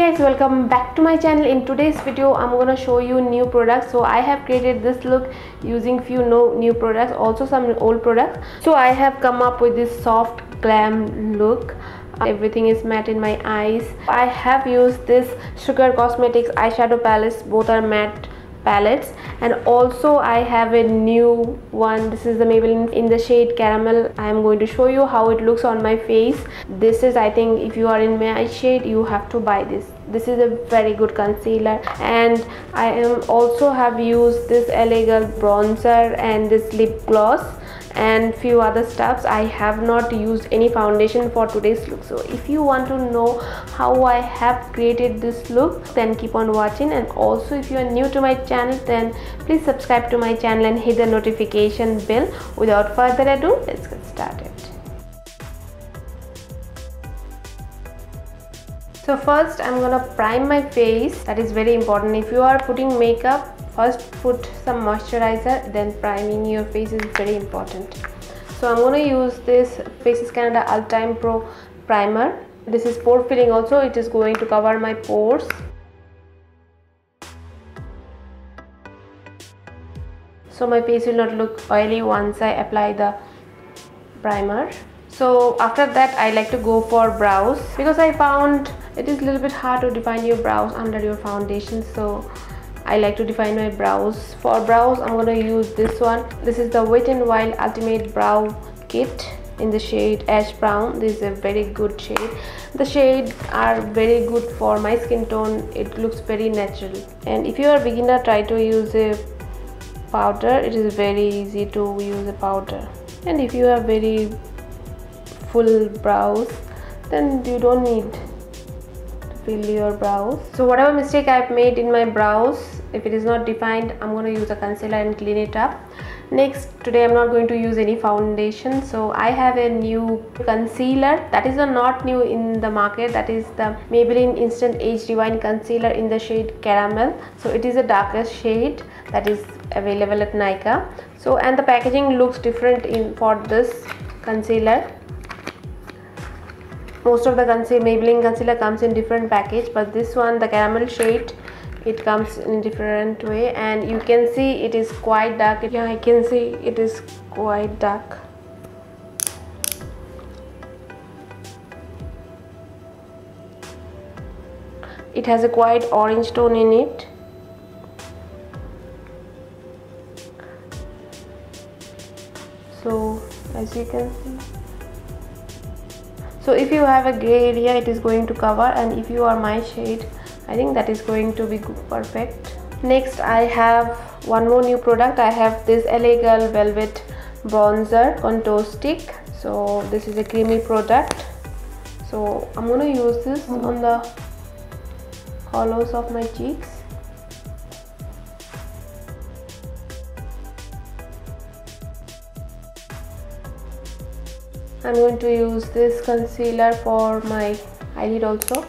guys, welcome back to my channel. In today's video I'm gonna show you new products. So I have created this look using few new products, also some old products. So I have come up with this soft glam look. Everything is matte in my eyes. I have used this Sugar Cosmetics eyeshadow palettes. Both are matte palettes, and also I have a new one. This is the Maybelline in the shade Caramel. I am going to show you how it looks on my face. This is, I think, if you are in my shade, you have to buy this. This is a very good concealer. And I am also have used this LA Girl bronzer and this lip gloss and few other stuffs. I have not used any foundation for today's look. So if you want to know how I have created this look, then keep on watching. And also, if you are new to my channel, then please subscribe to my channel and hit the notification bell. Without further ado, let's get started. So first I'm gonna prime my face. That is very important. If you are putting makeup, first put some moisturizer, then priming your face is very important. So I'm going to use this Faces Canada Ultime Pro primer. This is pore filling also. It is going to cover my pores. So my face will not look oily once I apply the primer. So after that I like to go for brows, because I found it is a little bit hard to define your brows under your foundation. So I like to define my brows. For brows I'm going to use this one. This is the Wet n Wild Ultimate Brow Kit in the shade Ash Brown. This is a very good shade. The shades are very good for my skin tone. It looks very natural. And if you are a beginner, try to use a powder. It is very easy to use a powder. And if you have very full brows, then you don't need to fill your brows. So whatever mistake I've made in my brows, if it is not defined, I'm going to use a concealer and clean it up. Next, today I'm not going to use any foundation. So I have a new concealer that is not new in the market. That is the Maybelline Instant Age Divine Concealer in the shade Caramel. So it is a darker shade that is available at Nykaa. So and the packaging looks different for this concealer. Most of the Maybelline concealer comes in different package, but this one, the Caramel shade, it comes in a different way. And you can see it is quite dark. Yeah, I can see it is quite dark. It has a quite orange tone in it. So as you can see, so if you have a gray area, it is going to cover, and if you are my shade, I think that is going to be perfect. Next I have one more new product. I have this LA Girl Velvet Bronzer Contour Stick. So this is a creamy product. So I'm going to use this on the hollows of my cheeks. I'm going to use this concealer for my eyelid also.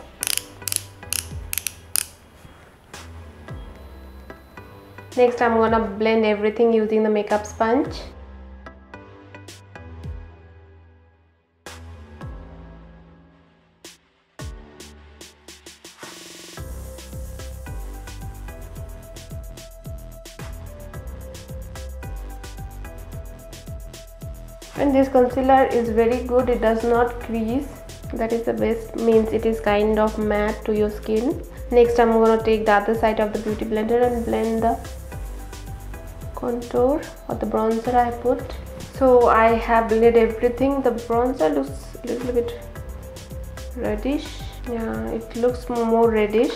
Next I'm gonna blend everything using the makeup sponge. And this concealer is very good. It does not crease. That is the best, means it is kind of matte to your skin. Next I'm going to take the other side of the beauty blender and blend the contour or the bronzer I put. So I have blended everything. The bronzer looks a little bit reddish. Yeah, it looks more reddish.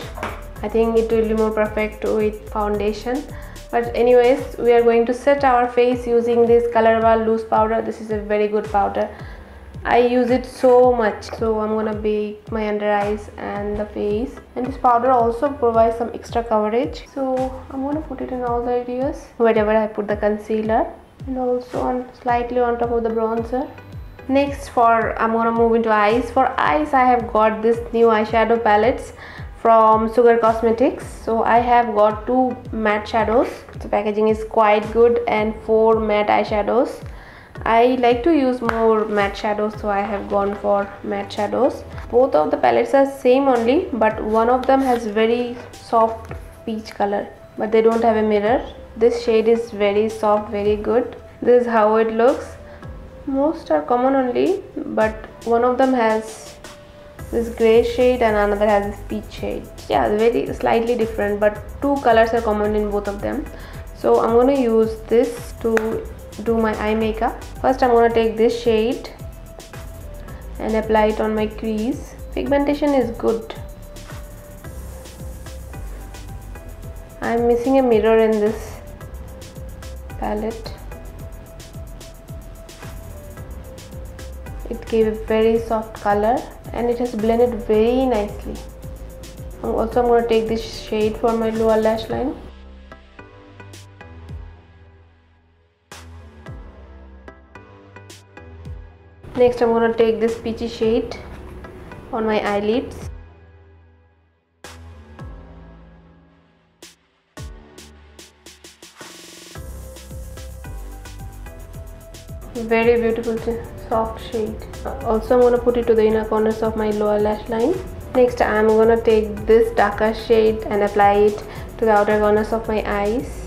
I think it will be more perfect with foundation. But anyways, we are going to set our face using this Colorbar loose powder. This is a very good powder. I use it so much. So I'm gonna bake my under eyes and the face. And this powder also provides some extra coverage. So I'm gonna put it in all the areas wherever I put the concealer, and also slightly on top of the bronzer. Next, I'm gonna move into eyes. For eyes, I have got this new eyeshadow palettes from Sugar Cosmetics. So I have got 2 matte shadows. The packaging is quite good, and 4 matte eyeshadows. I like to use more matte shadows, so I have gone for matte shadows. Both of the palettes are same only, but one of them has very soft peach color, but they don't have a mirror. This shade is very soft, very good. This is how it looks. Most are common only, but one of them has this gray shade and another has this peach shade. Yeah, very slightly different, but two colors are common in both of them. So I'm going to use this to do my eye makeup. First I'm going to take this shade and apply it on my crease. Pigmentation is good. I'm missing a mirror in this palette. It gave a very soft color and it has blended very nicely. Also I'm going to take this shade for my lower lash line. Next I'm going to take this peachy shade on my eyelids. Very beautiful soft shade. Also I'm going to put it to the inner corners of my lower lash line. Next I'm going to take this darker shade and apply it to the outer corners of my eyes.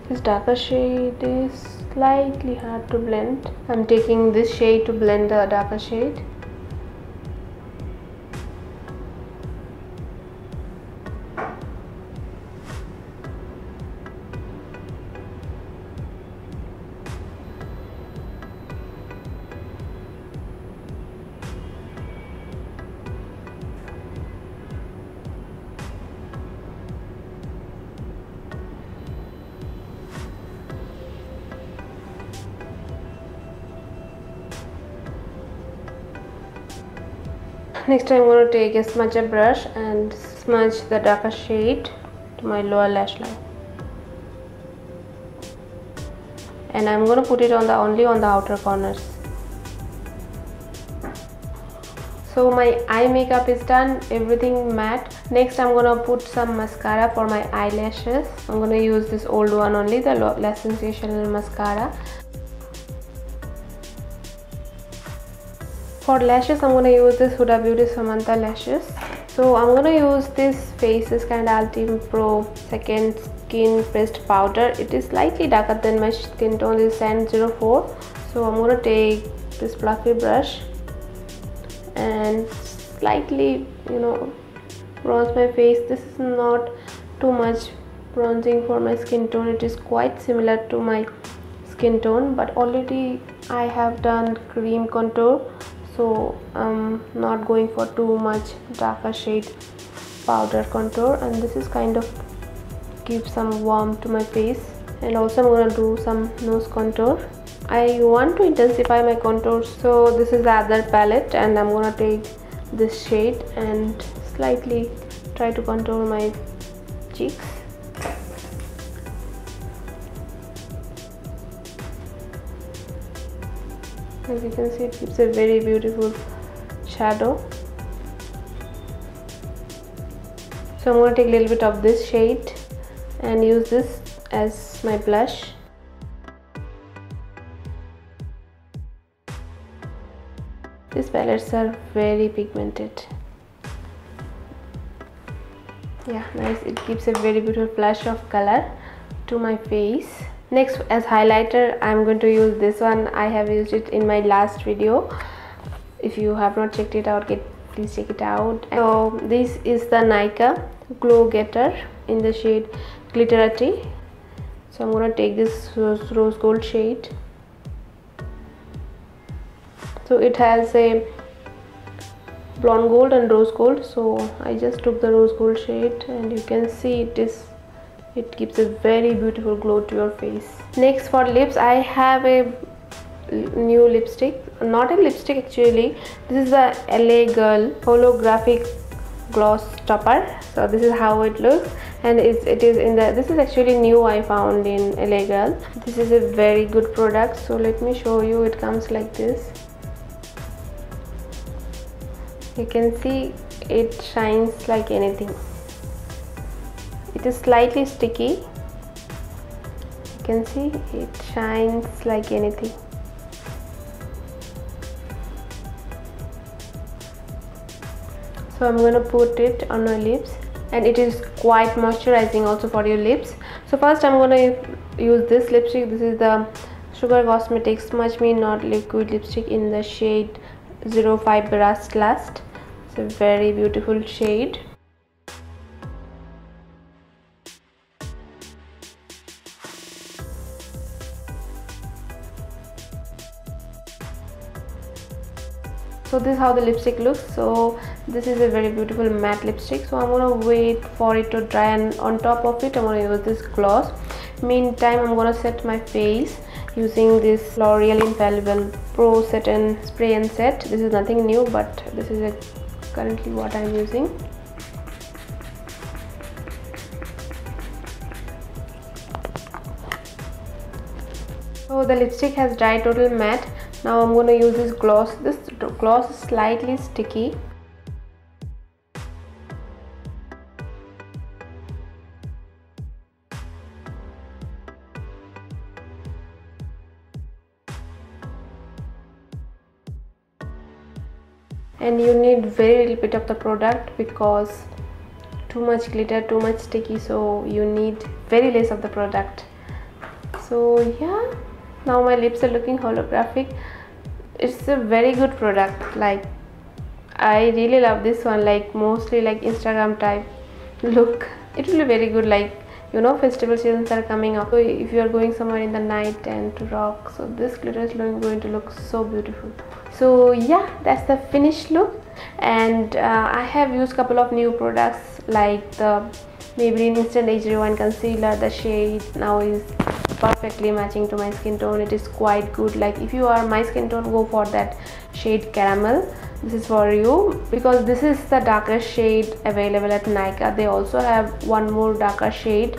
This darker shade is slightly hard to blend. I'm taking this shade to blend the darker shade. Next I'm going to take a smudger brush and smudge the darker shade to my lower lash line. And I'm going to put it on only on the outer corners. So my eye makeup is done, everything matte. Next I'm going to put some mascara for my eyelashes. I'm going to use this old one only, the Lash Sensational mascara. For lashes I'm going to use this Huda Beauty Samantha lashes. So I'm going to use this Faces Kind Ultime Pro Second Skin Pressed Powder. It is slightly darker than my skin tone, is Sand 04. So I'm going to take this fluffy brush and slightly, bronze my face. This is not too much bronzing for my skin tone. It is quite similar to my skin tone, but already I have done cream contour. So I'm not going for too much darker shade powder contour, and this is kind of give some warmth to my face. And also I'm going to do some nose contour. I want to intensify my contours, so this is the other palette and I'm going to take this shade and slightly try to contour my cheeks. As you can see, it gives a very beautiful shadow. So I'm going to take a little bit of this shade and use this as my blush. These palettes are very pigmented. Yeah, nice. It gives a very beautiful flash of color to my face. Next, as highlighter, I'm going to use this one. I have used it in my last video. If you have not checked it out, please check it out. So this is the Nykaa Glow Getter in the shade Glitterati. So I'm going to take this rose gold shade. So it has a blonde gold and rose gold. So I just took the rose gold shade, and you can see it gives a very beautiful glow to your face. Next, for lips, I have a new lipstick. not a lipstick actually. This is the LA Girl holographic gloss topper. So this is how it looks, and it is in the, this is actually new, I found in LA Girl. This is a very good product. So let me show you. It comes like this. You can see it shines like anything. It is slightly sticky. You can see it shines like anything. So I'm going to put it on my lips, and it is quite moisturizing also for your lips. So first I'm going to use this lipstick. This is the Sugar Cosmetics Smudge Me Not Liquid lipstick in the shade 05 Rust Lust. It's a very beautiful shade. So this is how the lipstick looks. So this is a very beautiful matte lipstick. So I'm gonna wait for it to dry, and on top of it I'm gonna use this gloss. Meantime, I'm gonna set my face using this L'Oreal Infallible Pro Satin Spray and Set. This is nothing new, but this is currently what I'm using. So the lipstick has dried total matte. Now I'm going to use this gloss. This gloss is slightly sticky. And you need very little bit of the product, because too much glitter, too much sticky, so you need very less of the product. So yeah, now my lips are looking holographic. It's a very good product. Like, I really love this one, like mostly like Instagram type look. It will be very good, like, you know, festival seasons are coming up, so if you are going somewhere in the night and to rock, so this glitter is going to look so beautiful. So yeah, that's the finished look. And I have used couple of new products, like the Maybelline Instant Age Rewind Concealer. The shade now is perfectly matching to my skin tone. It is quite good. Like, if you are my skin tone, go for that shade Caramel. This is for you, because this is the darker shade available at Nykaa. They also have one more darker shade.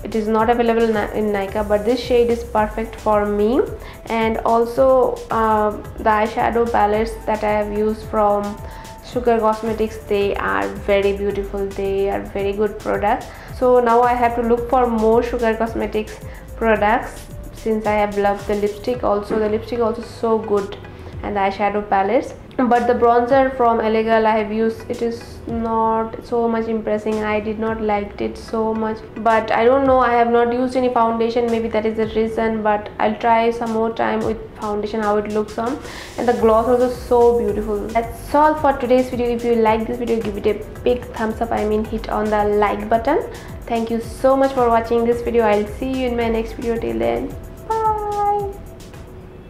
It is not available in Nykaa, but this shade is perfect for me. And also the eyeshadow palettes that I have used from Sugar Cosmetics, they are very beautiful. They are very good products. So now I have to look for more Sugar Cosmetics products, since I have loved the lipstick also. The lipstick also so good, and the eyeshadow palettes. But the bronzer from LA Girl I have used, it is not so much impressing. I did not like it so much, but I don't know, I have not used any foundation, maybe that is the reason. But I'll try some more time with foundation how it looks on. And the gloss also so beautiful. That's all for today's video. If you like this video, give it a big thumbs up. I mean, hit on the like button. Thank you so much for watching this video. I'll see you in my next video. Till then,